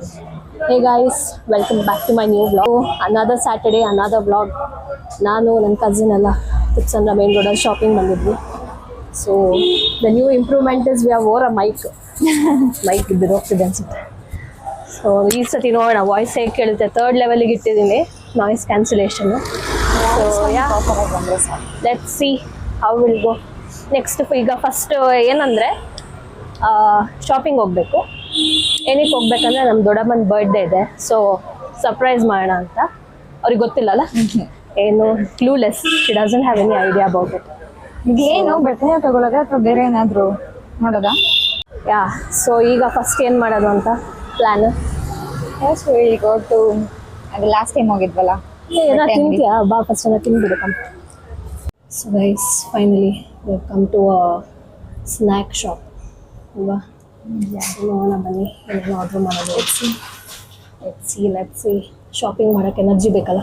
Hey guys, welcome back to my new vlog. Another Saturday, another vlog. ನಾನು ನನ್ನ cousin ಎಲ್ಲ Tippasandra main ರೋಡಲ್ಲಿ shopping ಬಂದಿದ್ವಿ. So the new improvement is we have wore a mic. Mic ಬಿದ್ದೋಗ್ತಿದೆ ಅನ್ಸುತ್ತೆ. ಸೊ ಈ ಸತಿ ನೋಡೋಣ ವಾಯ್ಸ್ ಹೇಗೆ ಕೇಳುತ್ತೆ. 3rd ಲೆವೆಲಿಗೆ ಇಟ್ಟಿದ್ದೀನಿ noise cancellation. So let's see how will go next. ಈಗ ಫಸ್ಟ್ ಏನಂದರೆ ಶಾಪಿಂಗ್ ಹೋಗಬೇಕು. ಏನಕ್ಕೆ ಹೋಗ್ಬೇಕಂದ್ರೆ ನಮ್ಮ ದೊಡ್ಡಮ್ಮನ ಬರ್ಡೇ ಇದೆ. ಸೊ ಸರ್ಪ್ರೈಸ್ ಮಾಡೋಣ ಅಂತ. ಅವ್ರಿಗೆ ಗೊತ್ತಿಲ್ಲಲ್ಲ ಏನು, clueless. She doesn't have any idea about it. ಏನು ಬಟ್ಟೆ ತಗೊಳ್ಳೋದ ಅಥವಾ ಬೇರೆ ಏನಾದರೂ ಮಾಡೋದಾ? ಯಾ, ಸೊ ಈಗ ಫಸ್ಟ್ ಏನು ಮಾಡೋದು ಅಂತ ಪ್ಲ್ಯಾನ್. ಸೊ ಈಗ ಒಟ್ಟು ಅದು ಲಾಸ್ಟ್ ಟೈಮ್ ಹೋಗಿದ್ವಲ್ಲ, ಏನೋ ತಿಂತೀಯಾ? ಬಾ ಫಸ್ಟ್ ಏನೋ ತಿಂದ್ಬಿಡಕಮ್ಮ. So guys, finally we come to a snack shop ಅಲ್ವಾ? ನೋಡೋಣ ಬನ್ನಿ ಏನೇನು ಆರ್ಡ್ರ್ ಮಾಡೋದು. Let's see. ಶಾಪಿಂಗ್ ಮಾಡೋಕ್ಕೆ ಎನರ್ಜಿ ಬೇಕಲ್ಲ,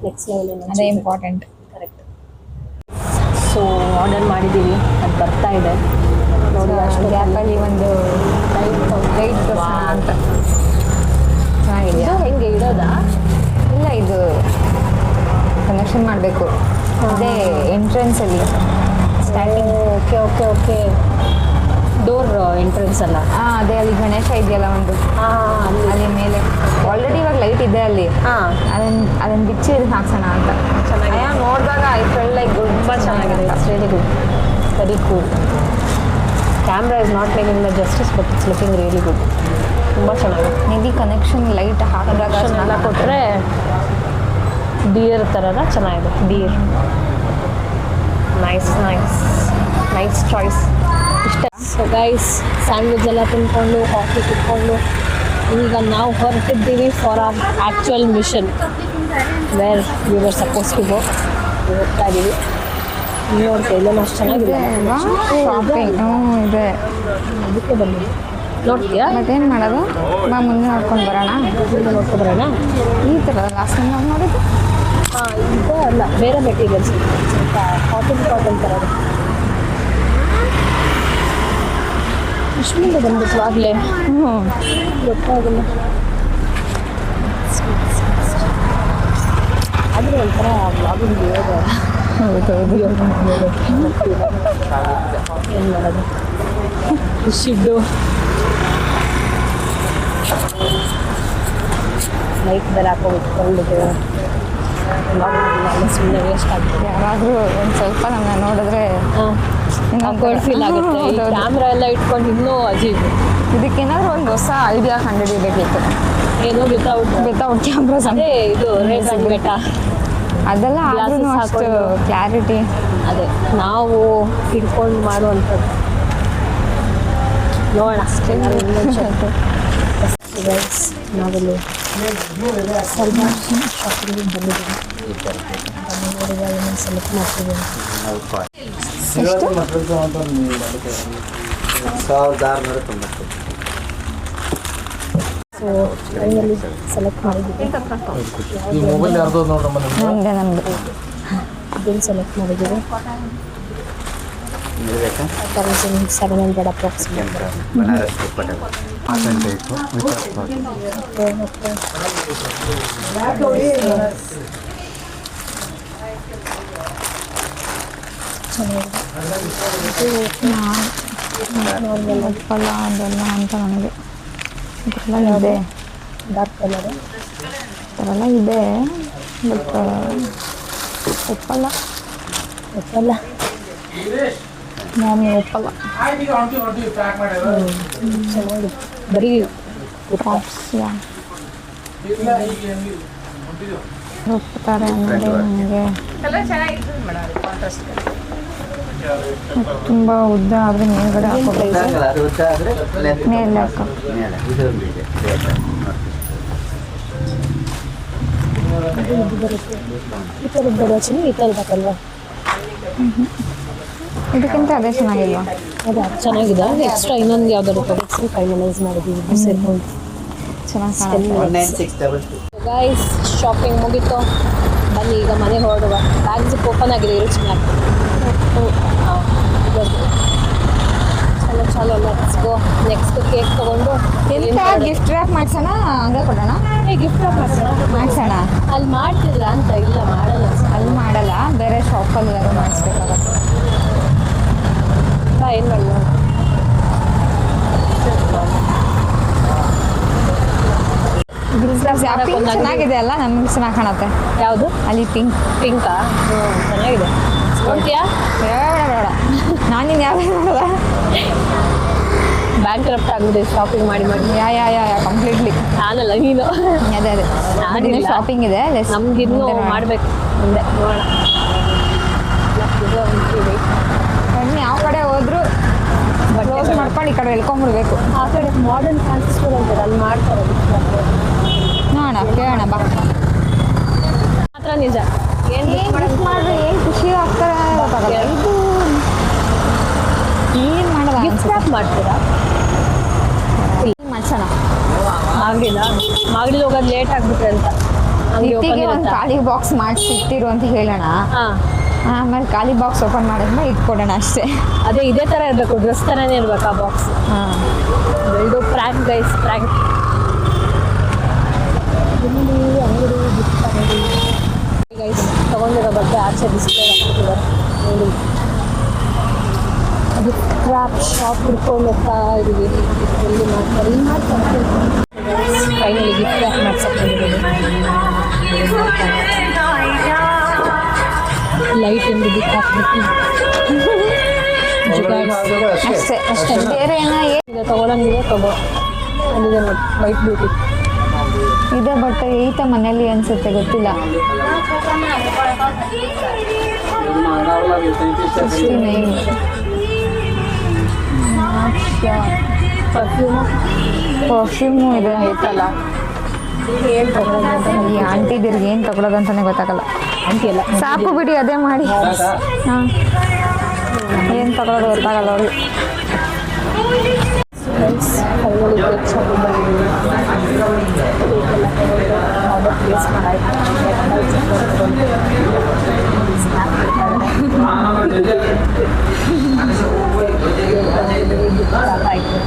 ನೆಕ್ಸ್ಟ್ ಲೆವೆಲ್ ಎನರ್ಜಿ, ಅದೇ ಇಂಪಾರ್ಟೆಂಟ್. ಕರೆಕ್ಟ್. ಸೊ ಆರ್ಡರ್ ಮಾಡಿದ್ದೀವಿ, ಅದು ಬರ್ತಾ ಇದೆ ನೋಡಿ. ಅಷ್ಟು ಗ್ಯಾಪಲ್ಲಿ ಒಂದು ಲೈಟ್ ತೋರಿಸೋಣ ಅಂತ. ಚೆನ್ನಾಗಿದೆಯಾ? ಹೆಂಗೆ ಇಡೋದಾ? ಇಲ್ಲ, ಇದು ಕನೆಕ್ಷನ್ ಮಾಡಬೇಕು. ಅದೇ ಎಂಟ್ರೆನ್ಸಲ್ಲಿ starting. Okay okay okay. Door entrance ಅಲ್ಲ? ಹಾಂ, ಅದೇ ಅಲ್ಲಿ ಗಣೇಶ ಇದೆಯಲ್ಲ ಒಂದು, ಅಲ್ಲಿ ಮೇಲೆ ಆಲ್ರೆಡಿ ಇವಾಗ ಲೈಟ್ ಇದೆ ಅಲ್ಲಿ. ಅದನ್ನು ಬಿಚ್ಚಿ ಇದಕ್ಕೆ ಹಾಕ್ಸೋಣ ಅಂತ. ಚೆನ್ನಾಗಿ ನೋಡಿದಾಗ ಐ ಫೆಲ್ ಲೈಕ್ ಗುಡ್. ತುಂಬ ಚೆನ್ನಾಗಿದೆ. It's really good, very cool. Camera is not making the justice, but it's looking really good. ತುಂಬ ಚೆನ್ನಾಗಿದೆ. ಮೇ ಬಿ ಕನೆಕ್ಷನ್ ಲೈಟ್ ಹಾಕಿದಾಗ ಎಲ್ಲ ಕೊಟ್ಟರೆ ಡಿಯರ್ ಥರದ ಚೆನ್ನಾಗಿದೆ. Dear nice nice nice choice. ಇಷ್ಟ. ಸೊ ಗೈಸ್, ಸ್ಯಾಂಡ್ವಿಚ್ ಎಲ್ಲ ತಿನ್ಕೊಂಡು ಕಾಫಿ ಕುತ್ಕೊಂಡು ಈಗ ನಾವು ಹೊರಟಿದ್ದೀವಿ for our actual mission where we were suppose to go. ಹೋಗ್ತಾ ಇದ್ದೀವಿ. ನೋಡ್ತಾ ಇಲ್ಲೂ ಅಷ್ಟು ಚೆನ್ನಾಗಿದೆ. ಶಾಪಿಂಗ್ ಇದೆ, ಅದಕ್ಕೆ ಬಂದಿದೆ. ನೋಡ್ತೀಯಾ? ಮತ್ತೇನು ಮಾಡೋದು? ಬಾ ಮುಂದೆ ನೋಡ್ಕೊಂಡು ಬರೋಣ. ಮುಂದೆ ನೋಡ್ಕೊಂಡು ಬರೋಣ. ಈ ಥರ ಲಾಸ್ಟ್ ಟೈಮ್ ನಾವು ನೋಡಿದ್ದು. ಹಾಂ, ಇದು ಅಲ್ಲ, ಬೇರೆ ಮೆಟೀರಿಯಲ್ಸ್. ಸ್ವಲ್ಪ ಕಾಟನ್ ಥರ ಅಷ್ಟಿಂದ ಬಂದ್ಬಿಟ್ಟು ಆಗಲೇ ಗೊತ್ತಾಗಲ್ಲ. ಆದರೆ ಒಂಥರ ಬ್ಲಾಗಿಂಗ್ ಯೋಗ. ಏನು ಮಾಡೋದು, ಶಿಡ್ಡು ಲೈಟ್ ಬೇರೆ ಹಾಕೊಂಡು ಸುಮ್ಮನೆ ವೇಸ್ಟ್ ಆಗ್ತದೆ. ಯಾರಾದರೂ ಒಂದು ಸ್ವಲ್ಪ ನಮ್ಮನ್ನ ನೋಡಿದ್ರೆ ಗೋಲ್ಡ್ ಫೀಲ್ ಆಗುತ್ತೆ. ಈ ಕ್ಯಾಮ್ರಾ ಎಲ್ಲ ಇಟ್ಕೊಂಡು ಇನ್ನೂ ಅಜೀಬ್. ಇದಕ್ಕೇನಾದರೂ ಒಂದು ಹೊಸ ಐಡಿಯಾ ಕಂಡುಹಿಡಿಯಬೇಕಿತ್ತು. ಏನೋ ವಿತೌಟ್ ಕ್ಯಾಮ್ರಾಸ್. ಅದೇ ಇದು ರೇಸ್ ಬೆಟ್ಟ ಅದೆಲ್ಲ ಆದ್ರೂ ಅಷ್ಟು ಕ್ಲಾರಿಟಿ. ಅದೇ ನಾವು ಹಿಡ್ಕೊಂಡು ಮಾಡುವಂಥದ್ದು. ನೋಡೋಣ ನಾವಿಲ್ಲಿ ಸ್ವಲ್ಪ ಶಾಪಿಂಗ್ ಬಂದಿದ್ದೀವಿ. ಸೆಲೆಕ್ಟ್ ಮಾಡ್ತಿದ್ದೀವಿ. ಸೊ ಫೈನಲಿ ಸೆಲೆಕ್ಟ್ ಮಾಡಿದ್ದೀವಿ. ಇದನ್ನು ಸೆಲೆಕ್ಟ್ ಮಾಡಿದ್ದೀವಿ. 1700 ಅಪ್ರಾಕ್ಸಿಮೇಟ್. ಉಪ್ಪಲ್ಲ ಅದೆಲ್ಲ ಅಂತ ನನಗೆ ಇದೆಲ್ಲ ಇದೆ. ಡಾರ್ಕ್ ಕಲರ್ ಅದೆಲ್ಲ ಇದೆ, ಬಟ್ ಉಪ್ಪಲ್ಲ ಮಾಮಿ ಉಪ್ಪಲ್ಲ. ಚೆನ್ನಾಗಿದೆ. ಬರೀ ಒಪ್ತಾರೆ ಅಂದರೆ ನನಗೆ ತುಂಬ ಉದ್ದ ಆದರೆ ಮೇಲ್ಗಡೆ ಹಾಕೋಬೇಕು. ಮೇಲೆ ಹಾಕೋ. ಈ ಥರದ್ದು ಬರೋಚನೆ ಈ ಥರದ್ದು ಹಾಕಲ್ವಾ? ಇದಕ್ಕಿಂತ ಅದೇ ಚೆನ್ನಾಗಿಲ್ವಾ? ಅದು ಚೆನ್ನಾಗಿದೆ. ಎಕ್ಸ್ಟ್ರಾ ಇನ್ನೊಂದು ಯಾವ್ದಾದ್ರು ಪ್ರಾಡಕ್ಟ್ಸ್ ಫೈನಲೈಸ್ ಮಾಡಿದ್ದೀವಿ ಸೇರ್ಕೊಂಡು. ಚೆನ್ನಾಗಿ. ಗೈಸ್, ಶಾಪಿಂಗ್ ಮುಗೀತು. ಬನ್ನಿ ಈಗ ಮನೆ ಹೊರಡುವ. ಬ್ಯಾಗ್ ಜಿಪ್ ಓಪನ್ ಆಗಿದೆ, ಇರು ಚೆನ್ನಾಗಿ. ಚಲೋ ಚಲೋ ಲೆಟ್ಸ್ ಗೋ. ನೆಕ್ಸ್ಟ್ ಕೇಕ್ ತೊಗೊಂಡು ಎಂತ ಗಿಫ್ಟ್ ರ್ಯಾಪ್ ಮಾಡ್ಸೋಣ, ಹಂಗೆ ಕೊಡೋಣ. ಗಿಫ್ಟ್ ಮಾಡ್ಸೋಣ. ಅಲ್ಲಿ ಮಾಡ್ತಿದ್ರ ಅಂತ? ಇಲ್ಲ ಮಾಡಲ್ಲ. ಅಲ್ಲಿ ಮಾಡಲ್ಲ, ಬೇರೆ ಶಾಪಲ್ಲಿ ಯಾರು ಮಾಡಿಸ್ಬೇಕಾಗತ್ತೆ. ಏನು ಮಾಡಲ್ಲ. ಚೆನ್ನಾಗಿದೆ ಅಲ್ಲ, ನಮ್ಗೆ ಚೆನ್ನಾಗಿ ಕಾಣತ್ತೆ. ಯಾವುದು? ಅಲ್ಲಿ ಪಿಂಕಾ? ಚೆನ್ನಾಗಿದೆ. ನೋಡ್ತೀಯಾ? ಬೇಡ ನಾನಿನ್ ಯಾವ ನೋಡಲ್ಲ. ಬ್ಯಾಂಕ್ ಕ್ರಫ್ಟ್ ಆಗಿದೆ ಶಾಪಿಂಗ್ ಮಾಡಿ ಯಾ ಕಂಪ್ಲೀಟ್ಲಿ. ನಾನಲ್ಲ, ನೀನು. ಅದೇ ನಾನಿನ್ನು ಶಾಪಿಂಗ್ ಇದೆ. ನಮ್ಗಿನ್ನೂ ಮಾಡಬೇಕು ಮುಂದೆ. ನೋಡೋಣ. ಬನ್ನಿ, ಯಾವ ಕಡೆ ಹೋದ್ರು ಕ್ಲೋಸ್ ಮಾಡ್ಕೊಂಡು ಈ ಕಡೆ ಎಳ್ಕೊಂಬಿಡ್ಬೇಕು. ಆ ಕಡೆ ಮಾಡರ್ನ್ ಫ್ಯಾನ್ಸಿ ಸ್ಟೋರ್ ಅಂತಾರೆ, ಅಲ್ಲಿ ಮಾಡ್ತಾರೆ. ನೋಡೋಣ, ಕೇಳೋಣ ಬಾ. ಮಾತ್ರ ನಿಜ. ಏನು ಮಾಡಿದ್ರೆ ಏನು ಖುಷಿ ಆಗ್ತಾರೆ ಗೊತ್ತಾಗಲ್ಲ. ಇದು ಏನು ಮಾಡೋದ? ಗಿಫ್ಟ್ ರ್ಯಾಪ್ ಮಾಡ್ತೀರಾ? ಮಾಡ್ಸೋಣ. ಮಾಗಡಿಲಿ ಹೋಗೋದು ಲೇಟ್ ಆಗ್ಬಿಟ್ರೆ ಅಂತ ನಿಟ್ಟಿಗೆ ಒಂದು ಖಾಲಿ ಬಾಕ್ಸ್ ಮಾಡಿಸಿ ಇಟ್ಟಿರು ಅಂತ ಹೇಳೋಣ. ಹಾಂ, ಆಮೇಲೆ ಖಾಲಿ ಬಾಕ್ಸ್ ಓಪನ್ ಮಾಡಿದ್ಮೇಲೆ ಇಟ್ಕೊಡೋಣ ಅಷ್ಟೇ. ಅದೇ ಇದೇ ಥರ ಇರಬೇಕು, ಡ್ರೆಸ್ ಥರನೇ ಇರ್ಬೇಕು ಆ ಬಾಕ್ಸ್. ಹಾಂ, ಇದು ಪ್ರ್ಯಾಂಕ್ ಗೈಸ್, ಪ್ರ್ಯಾಂಕ್. ಗೈಸ್ ತೊಗೊಂಡಿರೋ ಬಗ್ಗೆ ಆಚೆ ಡಿಸ್ಪ್ಲೇ ಹಾಕ್ತಿದ್ದಾರೆ ನೋಡಿ. ಗಿಫ್ಟ್ ರ್ಯಾಪ್ ಶಾಪ್ ಹಿಡ್ಕೊಂಡು ಹೋಗ್ತಾ ಇದೀವಿ. ಎಲ್ಲಿ ಮಾಡ್ತಾರೆ, ಇಲ್ಲಿ ಮಾಡ್ತಾರೆ. ಫೈನಲಿ ಗಿಫ್ಟ್ ರ್ಯಾಪ್ ಮಾಡ್ಸಕ್ಕೊಂಡಿದ್ದೀವಿ. ಲೈಟ್ ಎಂದು ಬಿಟ್ಟು ಹಾಕ್ಬಿಟ್ಟು ಅಷ್ಟೇ ಬೇರೆ ಏನೋ ಈಗ ತೊಗೊಳಂಗಿದೆ ತಗೋ. ಅಲ್ಲಿದೆ ನೋಡಿ ವೈಟ್ ಬ್ಯೂಟಿ ಇದೆ. ಬಟ್ ಈತ ಮನೇಲಿ ಅನ್ಸುತ್ತೆ, ಗೊತ್ತಿಲ್ಲ. 69. ಪರ್ಫ್ಯೂಮು ಇದೆ ಐತಲ್ಲ. ಏನು ತೊಗೊಳೋದು ಅಂತ ಈ ಆಂಟಿದಿರ್ಗೆ ಏನು ತೊಗೊಳೋದಂತಾನೆ ಗೊತ್ತಾಗಲ್ಲ. ಆಂಟಿ ಎಲ್ಲ ಸಾಕು ಬಿಡಿ, ಅದೇ ಮಾಡಿ. ಹಾಂ, ಏನು ತೊಗೊಳೋದು ಗೊತ್ತಾಗಲ್ಲ ಅವ್ರಿಗೆ. ಫ್ರೆಂಡ್ಸ್ ಫೈನಲಿ ಕೇಕ್ ಶಾಪಿಂಗ್ ಬಂದಿದ್ದೀವಿ. ಕೇಕೆಲ್ಲ ತಗೊಂಡು ಆರ್ಡರ್ ಪ್ಲೇಸ್ ಮಾಡಾಯ್ತು. ಆಯಿತು.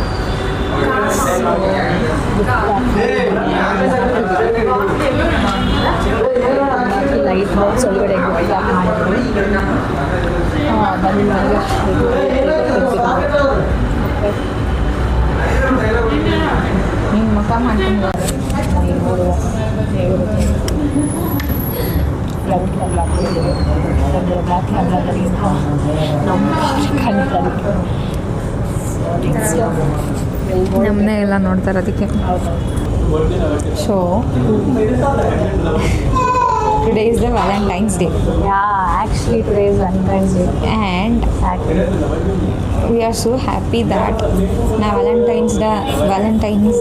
ಲೈಟ್ ಬಾಕ್ಸ್ ಒಳಗಡೆ ಗಿಫ್ಟ್ ರ್ಯಾಪ್ ಮಾಡಿದ್ವಿ. ಬನ್ನಿ ಮಾಡಿ ನಿಮ್ಮ ಮುಖ ಮಾಡ್ಕೊಂಡು ನಮ್ಮನ್ನೇ ಎಲ್ಲ ನೋಡ್ತಾರೆ ಅದಕ್ಕೆ. So today is the Valentine's Day. Yeah, actually today is Valentine's Day. And we are so happy that na Valentine's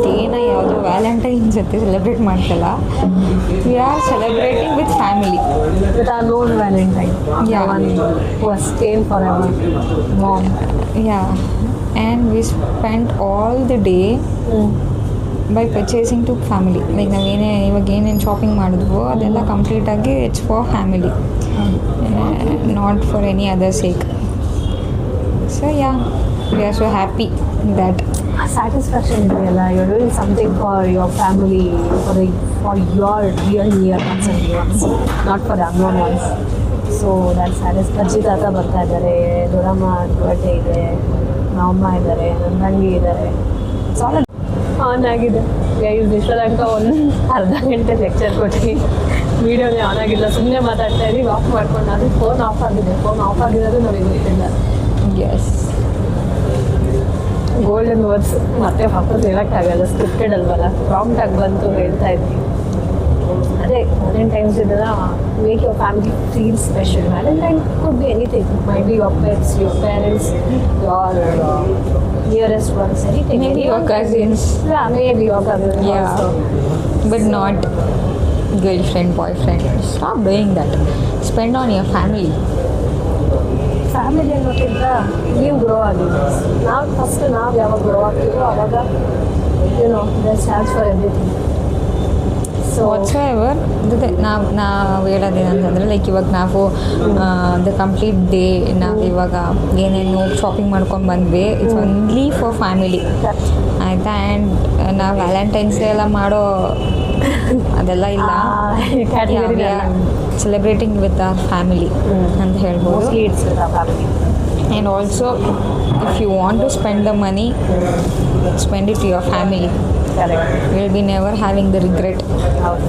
Day-ನ ಯಾವುದೋ ವ್ಯಾಲೆಂಟೈನ್ಸ್ ಜೊತೆ celebrate ಮಾಡ್ತಲ್ಲ. We are celebrating with family. With our own Valentine. Yeah. The one who has stayed forever. Mom. Yeah. And we spent all the day by purchasing to family. Like ನಾವೇನೇ ಇವಾಗ ಏನೇನು shopping ಮಾಡಿದ್ವೋ ಅದೆಲ್ಲ ಕಂಪ್ಲೀಟಾಗಿ it's for family, not for any other sake. So yeah, we are so happy that. Satisfaction ಇದೆಯಲ್ಲ, you're doing something for your family, for your real near ones and near ones, not for the unknown ones. So that's satisfaction. ಅಜ್ಜಿ ತಾತ ಬರ್ತಾ ಇದ್ದಾರೆ, ದೊಡ್ಡಮ್ಮ birthday ಇದೆ, ನಮ್ಮಮ್ಮ ಇದ್ದಾರೆ, ನನ್ನ ತಂಗಿ ಇದ್ದಾರೆ. ಸಾಲ ಆನ್ ಆಗಿದೆ. ಇಷ್ಟ ತನಕ ಒಂದು ಅರ್ಧ ಗಂಟೆ ಲೆಕ್ಚರ್ ಕೊಟ್ಟು ವೀಡಿಯೋನೇ ಆನ್ ಆಗಿಲ್ಲ, ಸುಮ್ಮನೆ ಮಾತಾಡ್ತಾ ಇದ್ದೀವಿ. ಆಫ್ ಮಾಡ್ಕೊಂಡು ಅದು ಫೋನ್ ಆಫ್ ಆಗಿದೆ. ಫೋನ್ ಆಫ್ ಆಗಿರೋದು ನಮಗೆ ಗೊತ್ತಿಲ್ಲ. ಎಸ್, ಗೋಲ್ಡನ್ ವರ್ಡ್ಸ್ ಮತ್ತೆ ವಾಪಸ್ ಹೇಳೋಕ್ಕಾಗಲ್ಲ, ಸ್ಕ್ರಿಪ್ಟೆಡ್ ಅಲ್ವಲ್ಲ, ಪ್ರಾಂಪ್ಟಾಗಿ ಬಂತು ಹೇಳ್ತಾ ಇದ್ವಿ. ಅದೇ ವ್ಯಾಲೆಂಟೈನ್ಸ್ ಇದೆಲ್ಲ make your family feel special. Valentine could be anything, my be your pets, your parents, your nearest ones, anything. maybe your cousins. Yeah, maybe your cousins. Yeah, also. but not girlfriend, boyfriend. Stop doing that. Spend on your family. Family ಅನ್ನೋಕ್ಕಿಂತ ನೀವು grow ಆಗಿದ್ದೀವಿ. ನಾವು ಯಾವಾಗ grow ಆಗ್ತೀವೋ ಅವಾಗ the chance for everything. So what's ever ನಾವು ಹೇಳೋದೇನಂತಂದರೆ like ಇವಾಗ ನಾವು ದ ಕಂಪ್ಲೀಟ್ ಡೇ ನಾವು ಇವಾಗ ಏನೇನು ಶಾಪಿಂಗ್ ಮಾಡ್ಕೊಂಡು ಬಂದ್ವಿ ಇಟ್ಸ್ ಓನ್ಲಿ ಫಾರ್ ಫ್ಯಾಮಿಲಿ ಆಯಿತಾ. ಆ್ಯಂಡ್ ನಾವು ವ್ಯಾಲೆಂಟೈನ್ಸ್ ಡೇ ಎಲ್ಲ ಮಾಡೋ ಅದೆಲ್ಲ ಇಲ್ಲ, ಸೆಲೆಬ್ರೇಟಿಂಗ್ ವಿತ್ ಅವರ್ ಫ್ಯಾಮಿಲಿ ಅಂತ ಹೇಳ್ಬೋದು. And also if you want to spend the money, spend it to your family. Correct. You will be never having the regret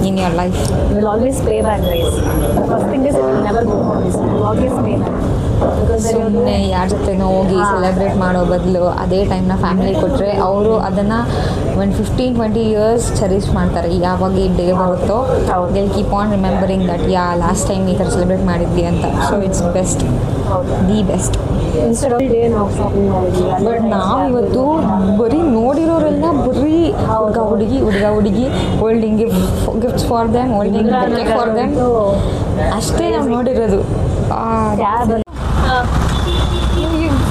in your life. You will always pay back, guys. The first thing is it will never go wrong. You will always pay back. ಸುಮ್ಮನೆ ಯಾರ ಜೊತೆನೋ ಹೋಗಿ celebrate ಮಾಡೋ ಬದಲು ಅದೇ ಟೈಮ್ನ family ಕೊಟ್ಟರೆ ಅವರು ಅದನ್ನು ಒಂದು 15-20 ಇಯರ್ಸ್ ಚೆರಿಷ್ ಮಾಡ್ತಾರೆ. ಯಾವಾಗ ಈ ಡೇ ಬರುತ್ತೋ they keep on remembering that last time ಈ ಥರ ಸೆಲೆಬ್ರೇಟ್ ಮಾಡಿದ್ವಿ ಅಂತ. So it's best, the best. But ನಾವು ಇವತ್ತು ಬರೀ ನೋಡಿರೋರೆಲ್ಲ ಬರೀ ಹುಡುಗ ಹುಡುಗಿ holding gifts for them, holding for them ಅಷ್ಟೇ ನಾವು ನೋಡಿರೋದು.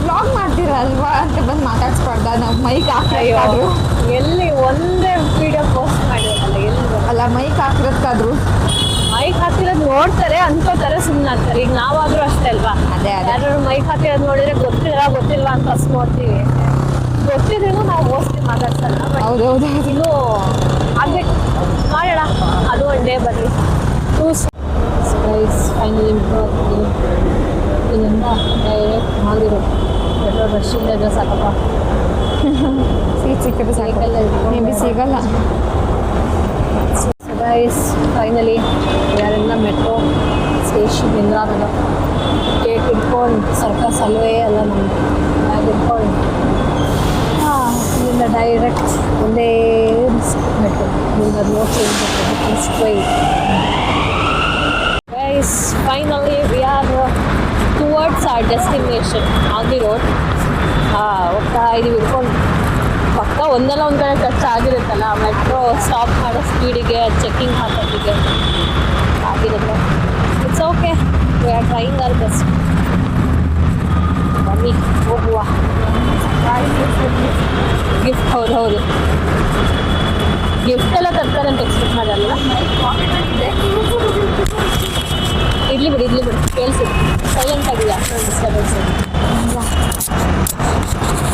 ವ್ಲಾಗ್ ಮಾಡ್ತೀರಾ ಅಲ್ವಾ ಅಂತ ಬಂದು ಮಾತಾಡ್ಸ್ಬಾರ್ದ? ನಾವು ಮೈಕ್ ಹಾಕಿರೋದು ಎಲ್ಲಿ ಒಂದೇ ವಿಡಿಯೋ ಪೋಸ್ಟ್ ಮಾಡಿರಲ್ಲ, ಎಲ್ಲಿ ಅಲ್ಲ ಮೈಕ್ ಹಾಕಿರೋದಕ್ಕಾದ್ರು ಮೈಕ್ ಹಾಕಿರೋದು ನೋಡ್ತಾರೆ ಅನ್ಕೋತಾರೆ, ಸುಮ್ಮನೆ ಆಗ್ತಾರೆ. ಈಗ ನಾವಾದ್ರೂ ಅಷ್ಟೇ ಅಲ್ವಾ? ಅದೇ ಯಾರು ಮೈಕ್ ಹಾಕಿರೋದು ನೋಡಿದ್ರೆ ಗೊತ್ತಿಲ್ಲ ಅಂತ ಅಷ್ಟು ನೋಡ್ತೀವಿ. ಗೊತ್ತಿದ್ರೂ ನಾವು ಮೋಸ್ಟ್ಲಿ ಮಾತಾಡ್ಸಲ್ಲ. ಹೌದೌದು, ಇನ್ನೂ ಆಗ್ಬೇಕು, ಮಾಡೋಣ. ಅದು ಒಂದು ಡೇ ಬರಲಿ. ಫೈನಲಿ ಇಲ್ಲಿಂದ ಡೈರೆಕ್ಟ್ ಮಾಡಿರೋ ಪೆಟ್ರೋಲ್ ರಶ್ ಇಲ್ಲದ್ರೆ ಸಾಕಪ್ಪ. ಸೀಟ್ ಸಿಕ್ಕಿದ್ರೆ ಸಾಕಲ್ಲ, ಮೇ ಬಿ ಸಿಗಲ್ಲ. ಗೈಸ್ ಫೈನಲಿ ಯಾರೆಲ್ಲ ಮೆಟ್ರೋ ಸ್ಟೇಷನ್ ನಿಂದ್ರಾಗ ಗೇಟ್ ಇಟ್ಕೊಂಡು ಸರ್ಕಸ್ ಅಲ್ವೇ ಅಲ್ಲ ನಮ್ಗೆ ಬ್ಯಾಗ್ ಇಟ್ಕೊಂಡು ಇಲ್ಲಿಂದ ಡೈರೆಕ್ಟ್ ಒಂದೇ ಮೆಟ್ರೋ. ನಿಮ್ಗೆ no change straight. Guys finally we are towards our destination on the road. ಹೋಗ್ತಾ ಇದೀವಿ ಇಟ್ಕೊಂಡು. ಪಕ್ಕ ಒಂದಲ್ಲ ಒಂದು ಕಡೆ ಟಚ್ ಆಗಿರುತ್ತಲ್ಲ, ಮೆಟ್ರೋ ಸ್ಟಾಪ್ ಮಾಡೋ ಸ್ಪೀಡಿಗೆ, ಚೆಕ್ಕಿಂಗ್ ಹಾಕೋದಿಗೆ ಆಗಿರುತ್ತೆ. It's okay, we are trying hour best. ಬನ್ನಿ ಹೋಗುವ. ಗಿಫ್ಟ್ ಹೌದು ಗಿಫ್ಟ್ ಎಲ್ಲ ತರ್ತಾರೆ ಅಂತ ಎಕ್ಸ್ಪೆಕ್ಟ್ ಮಾಡಲ್ಲ. ಇಡ್ಲಿ ಬಿಡಿ ಕೇಳಿಸಿದೆ. ಸೈಲೆಂಟ್ ಆಗಿದೆ, ಅಷ್ಟೊಂದು ಡಿಸ್ಟರ್ಬೆನ್ಸ್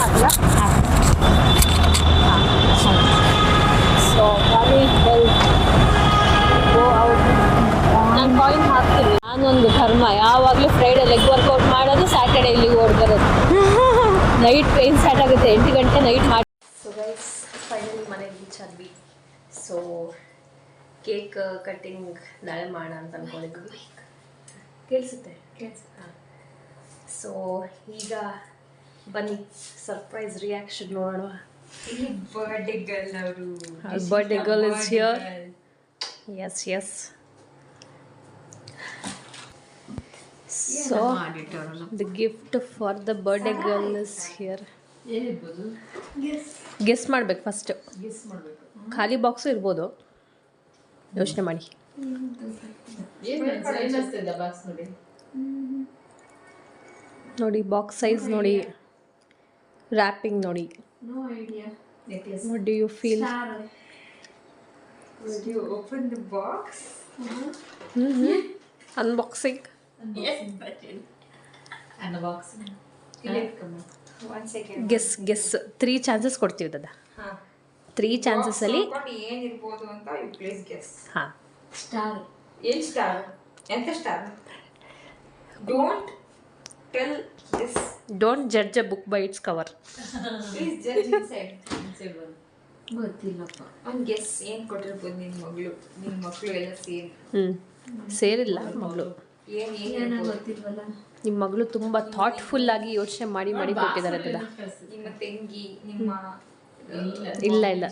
ಅಲ್ಲ. ಸೊ ಬನ್ನಿ ಗೋ ಔಟ್. ನಾನು ಕಾಯಿನ್ ಹಾಕ್ತೀನಿ. ನಾನೊಂದು ಕರ್ಮ, ಯಾವಾಗಲೂ ಫ್ರೈಡೆ ಲೆಗ್ ವರ್ಕೌಟ್ ಮಾಡೋದು, ಸ್ಯಾಟರ್ಡೆ ಇಲ್ಲಿಗೆ ಓಡ್ಬರೋದು. ನೈಟ್ ಟ್ರೈನ್ ಸ್ಟಾರ್ಟ್ ಆಗುತ್ತೆ 8 ಗಂಟೆ ನೈಟ್ ಮಾಡಿ. ಸೊ ಗೈಸ್ ಫೈನಲಿ ಮನೆಗೆ ರೀಚ್ ಆದ್ವಿ. ಸೊ ಕೇಕ್ ಕಟ್ಟಿಂಗ್ ನಾಳೆ ಮಾಡೋಣ ಅಂತ ಅಂದ್ಕೊಂಡಿದ್ವಿ. ಕೇಳಿಸುತ್ತೆ ಹಾಂ. ಸೊ ಈಗ ಬನ್ನಿ ಸರ್ಪ್ರೈಸ್ ರಿಯಾಕ್ಷನ್ ನೋಡೋಣ. ಬರ್ಡೇ ಗರ್ಲ್ ಅವರು, birthday girl is here. Yes so the gift for the birthday girl is here. Guess ಮಾಡ್ಬೇಕು ಫಸ್ಟ್. ಖಾಲಿ ಬಾಕ್ಸು ಇರ್ಬೋದು, ಯೋಚನೆ ಮಾಡಿ. ನೋಡಿ ಬಾಕ್ಸ್ ಸೈಜ್ ನೋಡಿ, ರ್ಯಾಪಿಂಗ್ ನೋಡಿ. What do you feel? Will you open the box? Unboxing. Yes, button. Unboxing. One second. Guess 3 chances ಕೊಡ್ತೀವಿ ದದ. 3 chances ಅಲ್ಲಿ ಏನಿರ್ಬೋದು ಅಂತ ಯು ಪ್ಲೀಸ್ ಗೆಸ್. ಹಾಂ. ಸ್ಟಾರ್. ಏನು ಸ್ಟಾರ್? ಎಂತ star? Don't tell this. Don't judge a book by it's cover. Please judge inside. ಗೊತ್ತಿಲ್ಲಪ್ಪ. ಒಂದು guess ಏನು ಕೊಟ್ಟಿರ್ಬೋದು ನಿನ್ನ ಮಕ್ಕಳು ಎಲ್ಲ ಸೇರಿ. ಸೇರಿಲ್ಲ ಮಗಳು. ಏನು ಗೊತ್ತಿಲ್ವಲ್ಲ. ನಿಮ್ಮ ಮಗಳು ತುಂಬ ಥಾಟ್ಫುಲ್ ಆಗಿ ಯೋಚನೆ ಮಾಡಿ ಕೊಟ್ಟಿದ್ದಾರೆ ದದ. ನಿಮ್ಮ ತಂಗಿ, ನಿಮ್ಮ ಇಲ್ಲ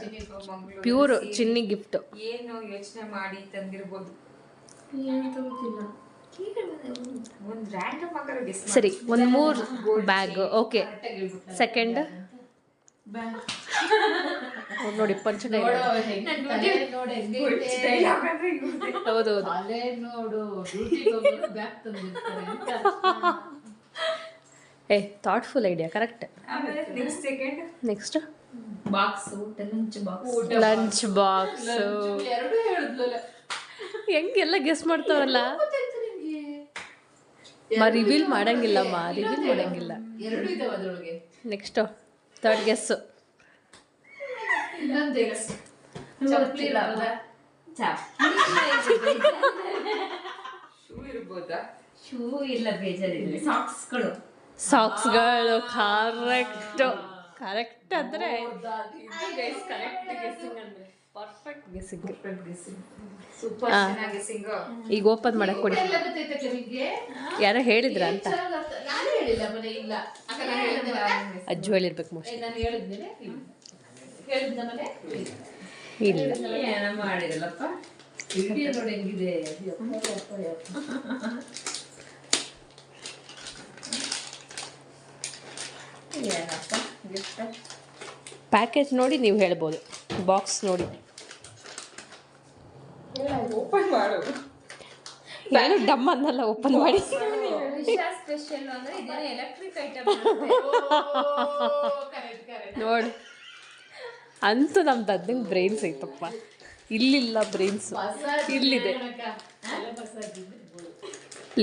ಪ್ಯೂರ್ ಚಿನ್ನಿ ಗಿಫ್ಟ್. ಏನು ಯೋಚನೆ ಮಾಡಿ ತಂದಿರ್ಬೋದು. ಒಂದು ರ್ಯಾಂಡಮ್ ಆಗಿ ಗೆಸ್. ಸರಿ, ಒಂದು 3 ಬ್ಯಾಗ್. ಓಕೆ, ಸೆಕೆಂಡ್ ನೋಡಿ ಪಂಚ ಡೈಲಾಗ್. ಹೌದು thoughtful idea, correct. Next next box ಊಟ ಲಂಚ್ ಬಾಕ್ಸ್ ಲಂಚ್ ಬಾಕ್ಸ್ ಎರಡು ಹೇಳಿದ್ಲಲ್ಲ ಹೆಂಗೆಲ್ಲ ಗೆಸ್ ಮಾಡ್ತಾವಲ್ಲ. ರಿವೀಲ್ ಮಾಡಂಗಿಲ್ಲಮ್ಮ, ರಿವೀಲ್ ಮಾಡಂಗಿಲ್ಲ. ಎರಡು ಇದಾವೆ ಅದರೊಳಗೆ. Next third guess. ಇನ್ನೊಂದು ಗೆಸ್ ಚಪ್ಪಲಿ ಶೂ ಇರ್ಬೋದಾ? ಶೂ ಇಲ್ಲ, ಬೇಜಾರಿಲ್ಲ. ಸಾಕ್ಸ್ಗಳು. ಸಾಕ್ಸ್ಗಳು ಕರೆಕ್ಟು. ಕರೆಕ್ಟ್ ಅಂದರೆ ಪರ್ಫೆಕ್ಟ್ ಗೆಸ್ಸಿಂಗ್. ಸೂಪರ್ ಚೆನ್ನಾಗಿ ಗೆಸ್ಸಿಂಗ್. ಈಗ ಓಪನ್ ಮಾಡಕ್ ಕೊಡಿ. ಎಲ್ಲ ಗೊತ್ತೈತೆ ನಿಮಗೆ? ಯಾರೋ ಹೇಳಿದ್ರ ಅಂತ? ನಾನು ಹೇಳಿಲ್ಲ ಮನೆ ಇಲ್ಲ. ಅಜ್ಜು ಹೇಳಿರ್ಬೇಕು ಮೋಸ್ಟ್ಲಿ. ನಾನು ಹೇಳಿದ್ದೇನೆ ಹೇಳಿದ್ದ ಮನೆ ಇಲ್ಲ ಏನ ಮಾಡಿರಲ್ಲಪ್ಪ. ವಿಡಿಯೋ ನೋಡಿ ಹೆಂಗಿದೆ. ಏನಪ್ಪ ಗಿಫ್ಟ್? ಪ್ಯಾಕೇಜ್ ನೋಡಿ ನೀವು ಹೇಳ್ಬೋದು, ಬಾಕ್ಸ್ ನೋಡಿ. ಓಪನ್ ಮಾಡು. ಏನು ಡಮ್ ಅನ್ನಲ್ಲ, ಓಪನ್ ಮಾಡಿ. ವಿಶಾ ಸ್ಪೆಷಲ್ ಅಂದ್ರೆ ಇದೇನೋ ಎಲೆಕ್ಟ್ರಿಕ್ ಐಟಮ್. ನೋಡಿ, ಅಂತೂ ನಮ್ಮ ದದ್ದಂಗೆ ಬ್ರೈನ್ಸ್ ಐತಪ್ಪ. ಇಲ್ಲಿಲ್ಲ ಬ್ರೈನ್ಸ್, ಇಲ್ಲಿದೆ.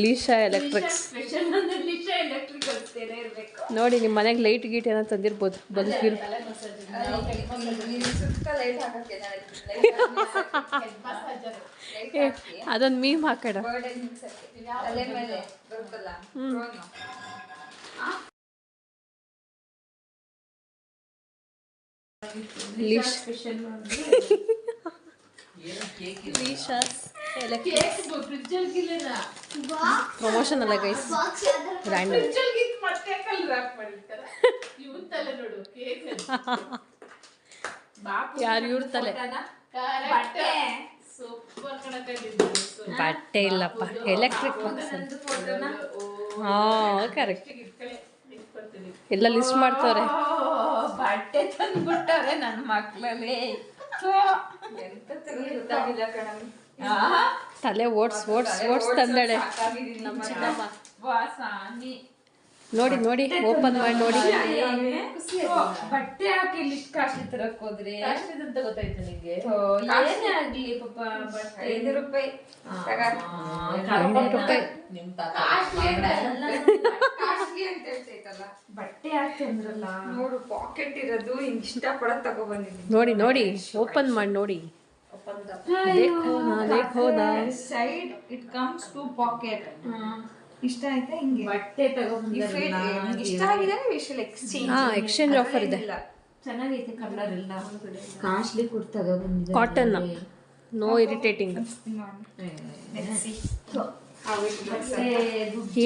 ಲೀಶಾ ಎಲೆಕ್ಟ್ರಿಕ್ಸ್. ನೋಡಿ, ನಿಮ್ಮ ಮನೆಗೆ ಲೈಟ್ ಗೀಟ್ ಏನೋ ತಂದಿರ್ಬೋದು. ಬಲ್ಬ್ ಅದೊಂದು ಮೀಮ್ ಹಾಕೋಣ. ಪ್ರಮೋಷನ್ ಅಲ್ಲ ಗೈಸ್, ರ್ಯಾಂಡಮ್. ಯಾರು ಇವ್ರ ತಲೆ? ಬಟ್ಟೆ ಇಲ್ಲಪ್ಪ, ಎಲೆಕ್ಟ್ರಿಕ್ ಬಾಕ್ಸ್. ಹಾಂ ಕರೆಕ್ಟ್. ಎಲ್ಲ ಲಿಸ್ಟ್ ಮಾಡ್ತಾರೆ. ಬಟ್ಟೆ ತಂದ್ಬಿಟ್ಟಾರೆ ನನ್ನ ಮಕ್ಕಳಲ್ಲಿ. ತಲೆ ಓಡ್ಸ್ ಓಡ್ಸ್ ಓಡ್ಸ್ ತಂದಾಳೆ ನಮ್ಮ ಚಿಕ್ಕಮ್ಮ. ನೋಡಿ ನೋಡಿ, ಓಪನ್ ಮಾಡಿ ನೋಡಿ. ಬಟ್ಟೆ ಹಾಕಿ ಲಿಸ್ಟ್ ಕಾಸ್ಟ್ಲಿ ತರಕ್ ಹೋದ್ರೆ ಅಂತ ಗೊತ್ತಾಯ್ತು ನಿಂಗೆ. ಏನೇ ಆಗ್ಲಿ ಪಾಪ, ಬಟ್ಟೆ 5 ರೂಪಾಯಿ. 5 ರೂಪಾಯಿ ಬಟ್ಟೆ ಹಾಕಿ ಅಂದ್ರಲ್ಲ. ನೋಡು, ಪಾಕೆಟ್ ಇರೋದು ಹಿಂಗ್ ಇಷ್ಟಪಡೋದು ತಗೊಬಂದಿದ್ದೀನಿ. ನೋಡಿ ನೋಡಿ, ಓಪನ್ ಮಾಡಿ ನೋಡಿ. Side it comes to pocket. ಇಷ್ಟ ಆಯ್ತಾ? ಹಿಂಗೆ ಬಟ್ಟೆ ತಗೊಂಡ್ಬಂದಿರಲ್ಲ. ಇಷ್ಟ ಆಗಿದೆ ವಿಶಲ್ ಎಕ್ಸ್ಚೇಂಜ್. ಎಕ್ಸ್ಚೇಂಜ್ ಆಫರ್ ಇದೆ. ಚೆನ್ನಾಗೈತೆ ಕಲರ್ ಎಲ್ಲ. ಕಾಸ್ಟ್ಲಿ ಕೂಡ ತಗೊಂಡ್ಬಂದಿದ್ದಾರೆ. Cotton, no irritating.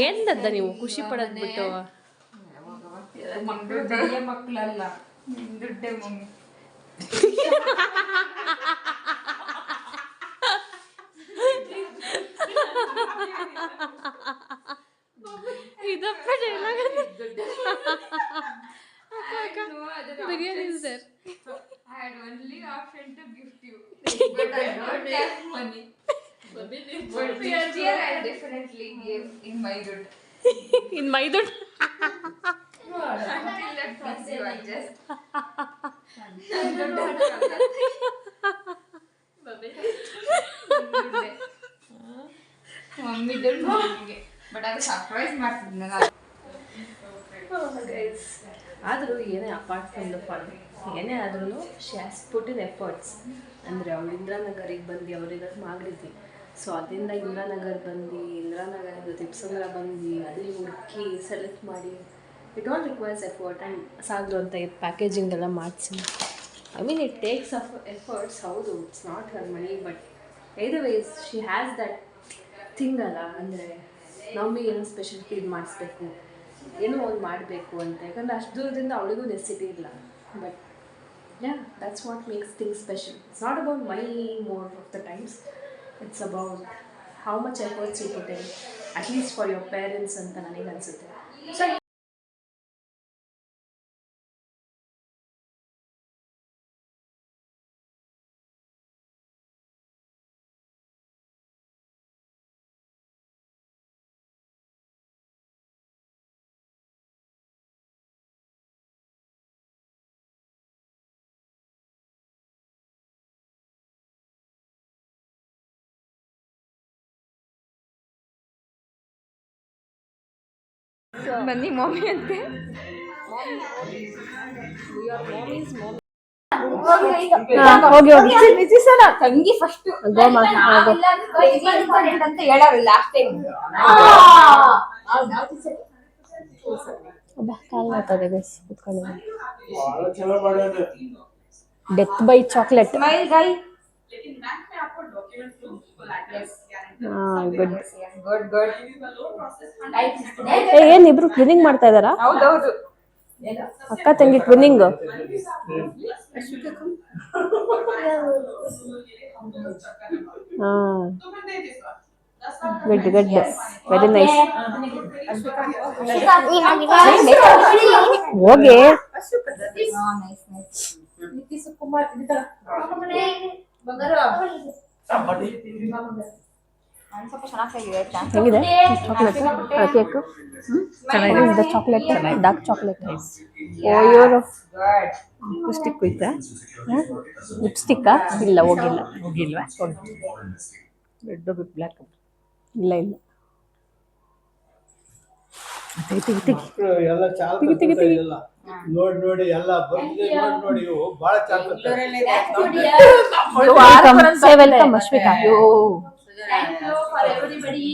ಏನ್ದದ್ದ ನೀವು ಖುಷಿ ಪಡೋದ್ ಬಿಟ್ಟು? ಮಕ್ಕಳಲ್ಲ, ದುಡ್ಡೆ ಮಮ್ಮಿ. ಇದಪ್ಪ dialogue. Biryani sir. I had only option to gift you, but I don't have money. But this year I definitely give in my good. In my ದುಡ್ಡು. Until that please you adjust. Mummy ದುಡ್ಡು ಮಮ್ಮಿಗೆ. But ಅದು surprise ಮಾಡ್ತಿದ್ನಲ್ಲ. ಆದರೂ ಏನೇ apart from the fun, ಏನೇ ಆದ್ರೂ she has put in efforts. ಅಂದರೆ ಅವಳು ಇಂದಿರಾನಗರಿಗೆ ಬಂದು ಅವರಿರೋದು ಮಾಗಡಿದ್ವಿ. ಸೊ ಅದರಿಂದ ಇಂದಿರಾನಗರಿಂದ ತಿಪ್ಸಂದ್ರ ಬಂದು ಅಲ್ಲಿ ಹುಡುಕಿ ಸೆಲೆಕ್ಟ್ ಮಾಡಿ, it all requires effort. And ಸಾಗಲು ಅಂತ ಪ್ಯಾಕೇಜಿಂಗ್ ಎಲ್ಲ ಮಾಡಿಸಿ, I mean it takes efforts. ಹೌದು, it's not her money, but either ways she has that thing ಅಲ್ಲ. ಅಂದರೆ ನಮಗೆ ಏನೋ ಸ್ಪೆಷಲ್ ಫೀಲ್ ಮಾಡಿಸ್ಬೇಕು, ಏನೋ ಒಂದು ಮಾಡಬೇಕು ಅಂತ. ಯಾಕಂದರೆ ಅಷ್ಟು ದೂರದಿಂದ ಅವಳಿಗೂ ನೆಸಿಟಿ ಇಲ್ಲ. But yeah, that's what makes things special. It's not about money more of the times. It's about how much efforts you put in, at least for your parents ಅಂತ ನನಗೆ ಅನಿಸುತ್ತೆ. ಸೊ ಬನ್ನಿ ಮಮ್ಮಿ ಅಂತೆ. ಹೋಗಿ ಹೋಗಿ ತಂಗಿ first ಗೋಮಾ ಅಂತ ಹೇಳಾರು last time. Call ಮಾಡ್ತದೆ ಗೈಸ್ ಕುತ್ಕೊಂಡಿದ್ದೀನಿ. Death by chocolate. Smile guy. Good. Good good. ಏನ್ ಇಬ್ರು ಟ್ವಿನ್ನಿಂಗ್ ಮಾಡ್ತಾ ಇದಾರಾ? ಹೌದೌದು. ಅಕ್ಕ ತಂಗಿ twinning. Good good, very nice. ಹೋಗಿ ಹೇಗಿದೆ ಚಾಕ್ಲೇಟ್ ಕೇಕ್? ಚೆನ್ನಾಗಿದೆ ಚಾಕ್ಲೇಟ್, ಡಾರ್ಕ್ ಚಾಕ್ಲೇಟ್. ಓಯೋರು ಲಿಪ್ಸ್ಟಿಕ್ ಹೋಯ್ತಾ? ಲಿಪ್ಸ್ಟಿಕ್ಕಾ? ಇಲ್ಲ ಹೋಗಿಲ್ಲ. ಹೋಗಿಲ್ವಾ? ರೆಡ್ ಬ್ಲ್ಯಾಕ್ ಇಲ್ಲ ಇಲ್ಲ. ಎಲ್ಲ ನೋಡಿ ನೋಡಿ ಎಲ್ಲ ನೋಡಿ ಇವು ಬಹಳ welcome Ashwika. Thank you for everybody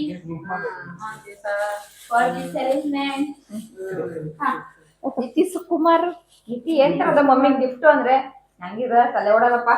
for this arrangement. Niti Sukumar. Niti ಏನ್ ತರದ ಮಮ್ಮಿ ಗಿಫ್ಟ್ ಅಂದ್ರೆ ನಂಗಿದ ತಲೆ ಓಡಲ್ಲಪ್ಪ.